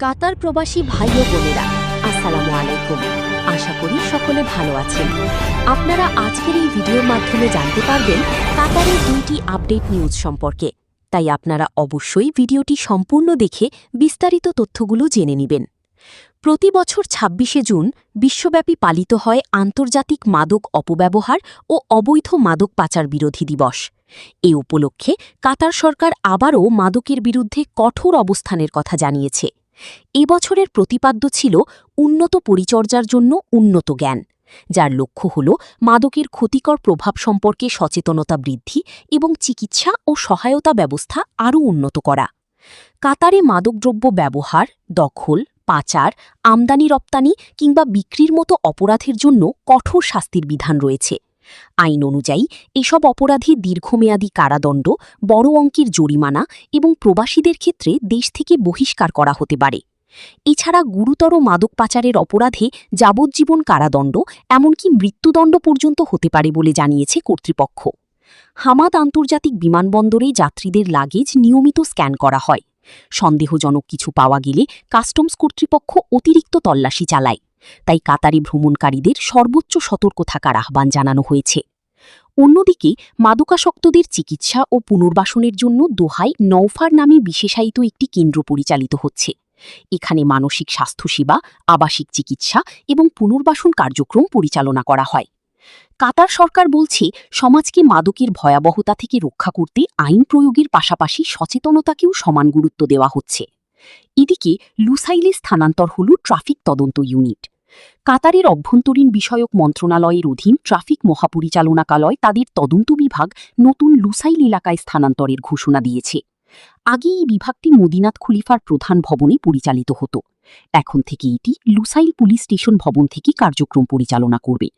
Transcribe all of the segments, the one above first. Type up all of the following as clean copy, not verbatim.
কাতার প্রবাসী ভাই ও বোনেরা, আসসালামু আলাইকুম। আশা করি সকলে ভালো আছেন। আপনারা আজকের এই ভিডিওর মাধ্যমে জানতে পারবেন কাতারের 2টি আপডেট নিউজ সম্পর্কে। তাই আপনারা অবশ্যই ভিডিওটি সম্পূর্ণ দেখে বিস্তারিত তথ্যগুলো জেনে নেবেন। প্রতি বছর ২৬শে জুন বিশ্বব্যাপী পালিত হয় আন্তর্জাতিক মাদক অপব্যবহার ও অবৈধ মাদক পাচার বিরোধী দিবস। এ উপলক্ষে কাতার সরকার আবারও মাদকের বিরুদ্ধে কঠোর অবস্থানের কথা জানিয়েছে। এবছরের প্রতিপাদ্য ছিল উন্নত পরিচর্যার জন্য উন্নত জ্ঞান, যার লক্ষ্য হল মাদকের ক্ষতিকর প্রভাব সম্পর্কে সচেতনতা বৃদ্ধি এবং চিকিৎসা ও সহায়তা ব্যবস্থা আরও উন্নত করা। কাতারে মাদকদ্রব্য ব্যবহার, দখল, পাচার, আমদানি রপ্তানি কিংবা বিক্রির মতো অপরাধের জন্য কঠোর শাস্তির বিধান রয়েছে। আইন অনুযায়ী এসব অপরাধী দীর্ঘমেয়াদী কারাদণ্ড, বড় অঙ্কের জরিমানা এবং প্রবাসীদের ক্ষেত্রে দেশ থেকে বহিষ্কার করা হতে পারে। এছাড়া গুরুতর মাদক পাচারের অপরাধে যাবজ্জীবন কারাদণ্ড, এমনকি মৃত্যুদণ্ড পর্যন্ত হতে পারে বলে জানিয়েছে কর্তৃপক্ষ। হামাদ আন্তর্জাতিক বিমানবন্দরে যাত্রীদের লাগেজ নিয়মিত স্ক্যান করা হয়। সন্দেহজনক কিছু পাওয়া গেলে কাস্টমস কর্তৃপক্ষ অতিরিক্ত তল্লাশি চালায়। তাই কাতারি ভ্রমণকারীদের সর্বোচ্চ সতর্ক থাকার আহ্বান জানানো হয়েছে। অন্যদিকে মাদকাসক্তদের চিকিৎসা ও পুনর্বাসনের জন্য দোহায় নওফার নামে বিশেষায়িত একটি কেন্দ্র পরিচালিত হচ্ছে। এখানে মানসিক স্বাস্থ্যসেবা, আবাসিক চিকিৎসা এবং পুনর্বাসন কার্যক্রম পরিচালনা করা হয়। কাতার সরকার বলছে, সমাজকে মাদকের ভয়াবহতা থেকে রক্ষা করতে আইন প্রয়োগের পাশাপাশি সচেতনতাকেও সমান গুরুত্ব দেওয়া হচ্ছে। এদিকে লুসাইলে স্থানান্তর হল ট্রাফিক তদন্ত ইউনিট। কাতারের অভ্যন্তরীণ বিষয়ক মন্ত্রণালয়ের অধীন ট্রাফিক মহাপরিচালনাকালয় তাদের তদন্ত বিভাগ নতুন লুসাইল এলাকায় স্থানান্তরের ঘোষণা দিয়েছে। আগে এই বিভাগটি মদিনাত খলিফার প্রধান ভবনে পরিচালিত হতো। এখন থেকে এটি লুসাইল পুলিশ স্টেশন ভবন থেকে কার্যক্রম পরিচালনা করবে।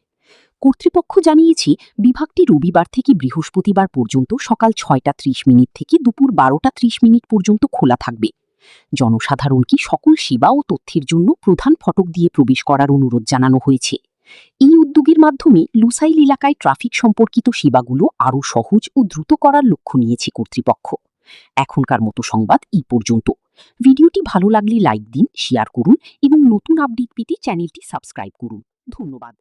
কর্তৃপক্ষ জানিয়েছে, বিভাগটি রবিবার থেকে বৃহস্পতিবার পর্যন্ত সকাল ৬টা ৩০ থেকে দুপুর ১২টা ৩০ পর্যন্ত খোলা থাকবে। জনসাধারণকে সকল সেবা ও তথ্যের জন্য প্রধান ফটক দিয়ে প্রবেশ করার অনুরোধ জানানো হয়েছে। এই উদ্যোগের মাধ্যমে লুসাইল এলাকায় ট্রাফিক সম্পর্কিত সেবাগুলো আরও সহজ ও দ্রুত করার লক্ষ্য নিয়েছে কর্তৃপক্ষ। এখনকার মতো সংবাদ এই পর্যন্ত। ভিডিওটি ভালো লাগলে লাইক দিন, শেয়ার করুন এবং নতুন আপডেট পেতে চ্যানেলটি সাবস্ক্রাইব করুন। ধন্যবাদ।